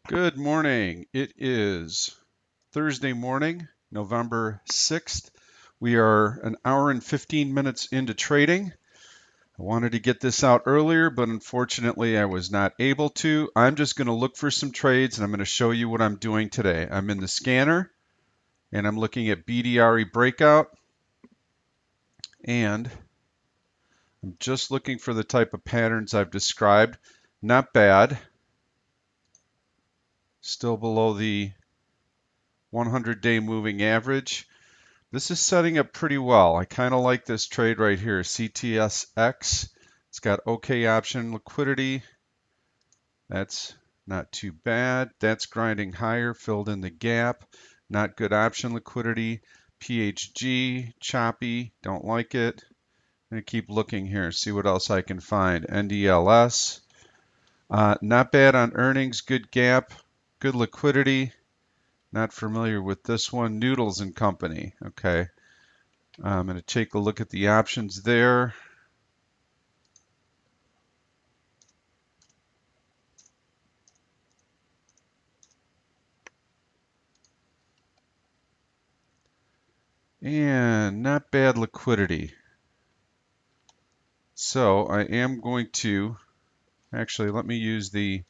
Good morning. It is Thursday morning, November 6th. We are an hour and 15 minutes into trading. I wanted to get this out earlier, but unfortunately I was not able to. I'm just going to look for some trades and I'm going to show you what I'm doing today. I'm in the scanner and I'm looking at BDRE Breakout, and I'm just looking for the type of patterns I've described. Not bad. Still below the 100-day moving average. This is setting up pretty well. I kind of like this trade right here, CTSX. It's got okay option liquidity. That's not too bad. That's grinding higher, filled in the gap. Not good option liquidity. PHG, choppy, don't like it. I'm going to keep looking here, see what else I can find. NDLS, not bad on earnings, good gap, good liquidity. Not familiar with this one. Noodles and Company, okay. I'm going to take a look at the options there. And not bad liquidity. So I am going to, actually let me use the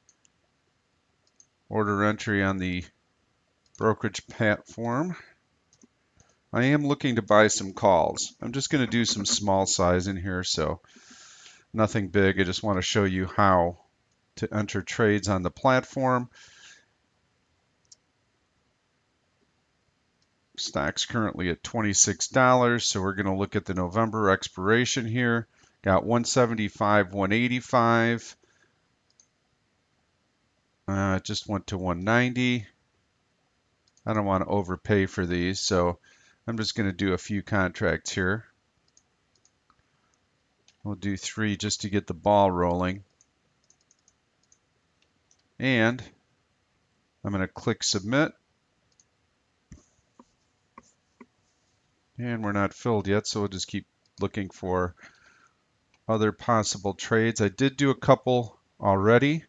order entry on the brokerage platform. I am looking to buy some calls. I'm just going to do some small size in here, so nothing big. I just want to show you how to enter trades on the platform. Stock's currently at $26, so we're going to look at the November expiration here. Got 175, 185. It just went to 190. I don't want to overpay for these, so I'm just going to do a few contracts here. We'll do 3 just to get the ball rolling. And I'm going to click submit. And we're not filled yet, so we'll just keep looking for other possible trades. I did do a couple already.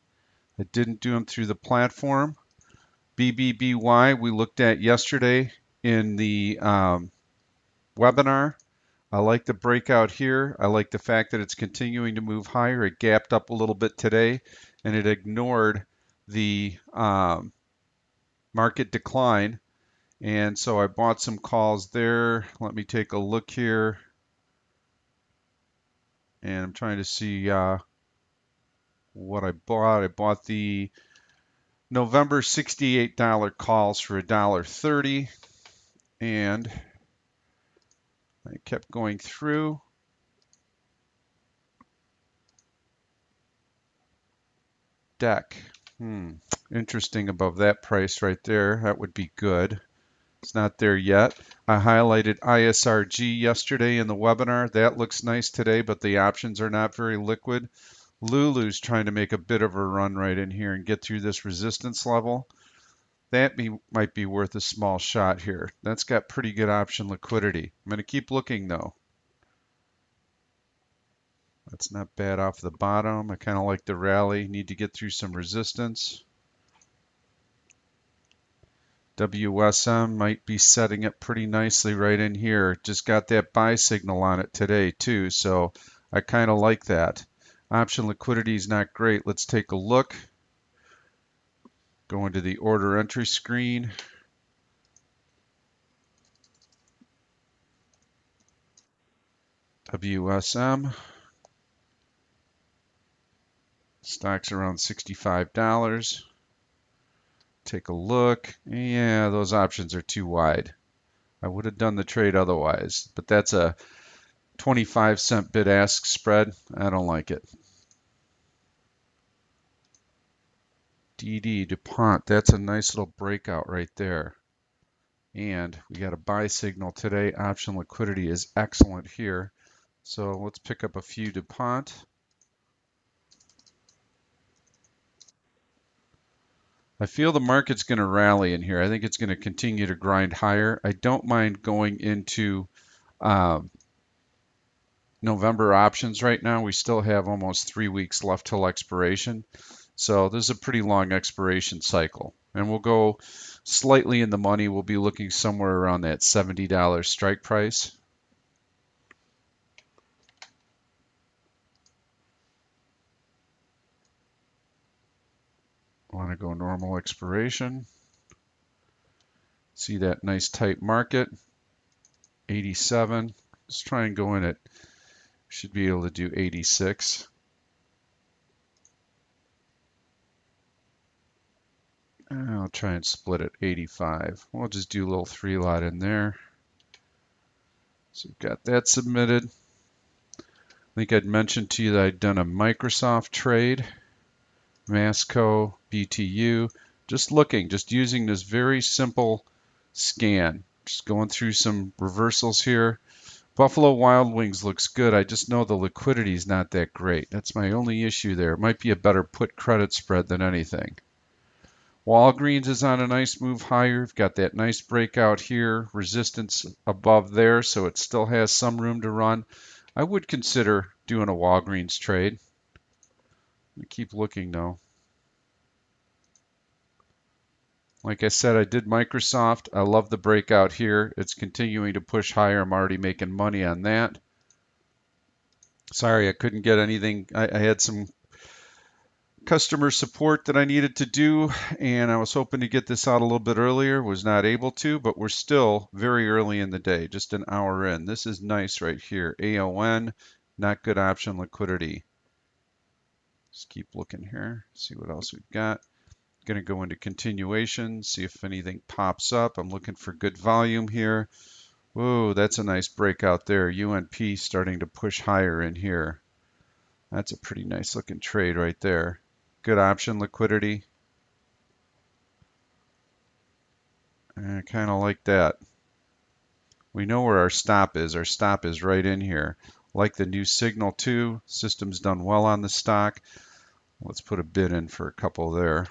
I didn't do them through the platform. BBBY we looked at yesterday in the webinar. I like the breakout here. I like the fact that it's continuing to move higher. It gapped up a little bit today, and it ignored the market decline. And so I bought some calls there. Let me take a look here. And I'm trying to see what I bought. I bought the November $68 calls for $1.30. And I kept going through. Deck. Interesting above that price right there. That would be good. It's not there yet. I highlighted ISRG yesterday in the webinar. That looks nice today, but the options are not very liquid. Lulu's trying to make a bit of a run right in here and get through this resistance level. That might be worth a small shot here. That's got pretty good option liquidity. I'm going to keep looking though. That's not bad off the bottom. I kind of like the rally. Need to get through some resistance. WSM might be setting up pretty nicely right in here. Just got that buy signal on it today too, so I kind of like that. Option liquidity is not great. Let's take a look. Go into the order entry screen. WSM. Stock's around $65. Take a look. Yeah, those options are too wide. I would have done the trade otherwise, but that's a 25-cent bid-ask spread. I don't like it. DD, DuPont, that's a nice little breakout right there. And we got a buy signal today. Option liquidity is excellent here. So let's pick up a few DuPont. I feel the market's going to rally in here. I think it's going to continue to grind higher. I don't mind going into November options right now. We still have almost 3 weeks left till expiration. So this is a pretty long expiration cycle. And we'll go slightly in the money. We'll be looking somewhere around that $70 strike price. Want to go normal expiration. See that nice tight market, 87. Let's try and go in at, should be able to do 86. I'll try and split at 85. We'll just do a little 3-lot in there. So we've got that submitted. I think I'd mentioned to you that I'd done a Microsoft trade, Masco, BTU. Just looking, just using this very simple scan. Just going through some reversals here. Buffalo Wild Wings looks good. I just know the liquidity is not that great. That's my only issue there. It might be a better put credit spread than anything. Walgreens is on a nice move higher. We've got that nice breakout here, resistance above there, so it still has some room to run. I would consider doing a Walgreens trade. We keep looking though. Like I said, I did Microsoft. I love the breakout here. It's continuing to push higher. I'm already making money on that. Sorry, I couldn't get anything. I had some customer support that I needed to do, and I was hoping to get this out a little bit earlier. Was not able to, but we're still very early in the day, just an hour in. This is nice right here. AON, not good option liquidity. Just keep looking here, see what else we've got. Going to go into continuation, see if anything pops up. I'm looking for good volume here. Whoa, that's a nice breakout there. UNP starting to push higher in here. That's a pretty nice looking trade right there. Good option liquidity. I kind of like that. We know where our stop is. Our stop is right in here. Like the new signal too. System's done well on the stock. Let's put a bid in for a couple there.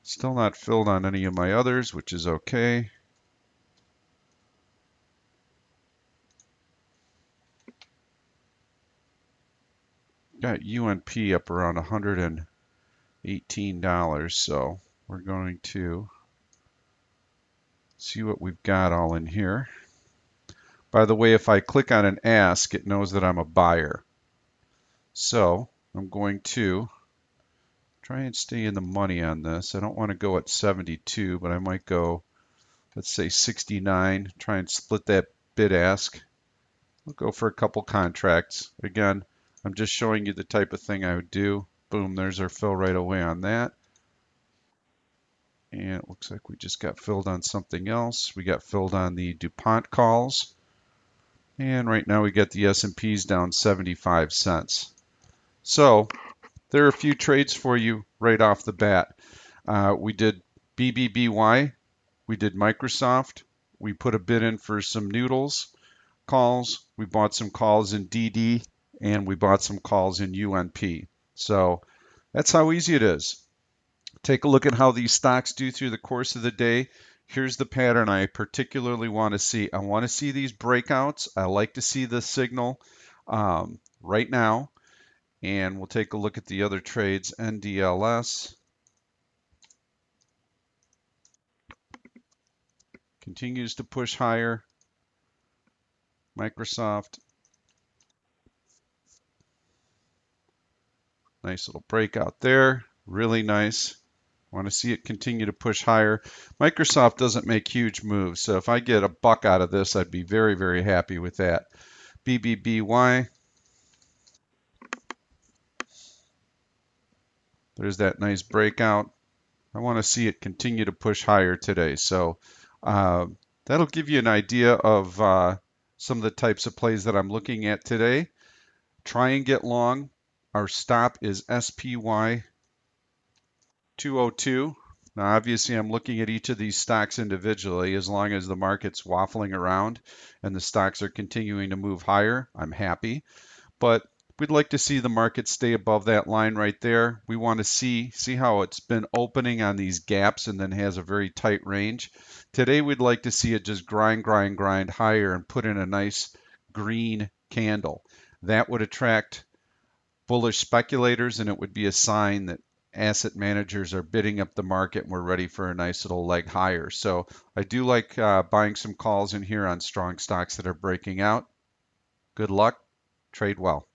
Still not filled on any of my others, which is okay. Got UNP up around $118, so we're going to see what we've got all in here. By the way, if I click on an ask, it knows that I'm a buyer. So I'm going to try and stay in the money on this. I don't want to go at 72, but I might go, let's say 69, try and split that bid ask. We'll go for a couple contracts. Again, I'm just showing you the type of thing I would do. Boom, there's our fill right away on that. And it looks like we just got filled on something else. We got filled on the DuPont calls. And right now we got the S&Ps down 75 cents. So there are a few trades for you right off the bat. We did BBBY. We did Microsoft. We put a bid in for some noodles calls. We bought some calls in DD. And we bought some calls in UNP. So that's how easy it is. Take a look at how these stocks do through the course of the day. Here's the pattern I particularly want to see. I want to see these breakouts. I like to see the signal right now. And we'll take a look at the other trades. NDLS continues to push higher. Microsoft. Nice little breakout there. Really nice. Want to see it continue to push higher. Microsoft doesn't make huge moves, so if I get a buck out of this, I'd be very, very happy with that. BBBY. There's that nice breakout. I want to see it continue to push higher today. So that'll give you an idea of some of the types of plays that I'm looking at today. Try and get long. Our stop is SPY 202. Now, obviously, I'm looking at each of these stocks individually. As long as the market's waffling around and the stocks are continuing to move higher, I'm happy. But we'd like to see the market stay above that line right there. We want to see how it's been opening on these gaps and then has a very tight range. Today, we'd like to see it just grind higher and put in a nice green candle. That would attract bullish speculators, and it would be a sign that asset managers are bidding up the market and we're ready for a nice little leg higher. So I do like buying some calls in here on strong stocks that are breaking out. Good luck. Trade well.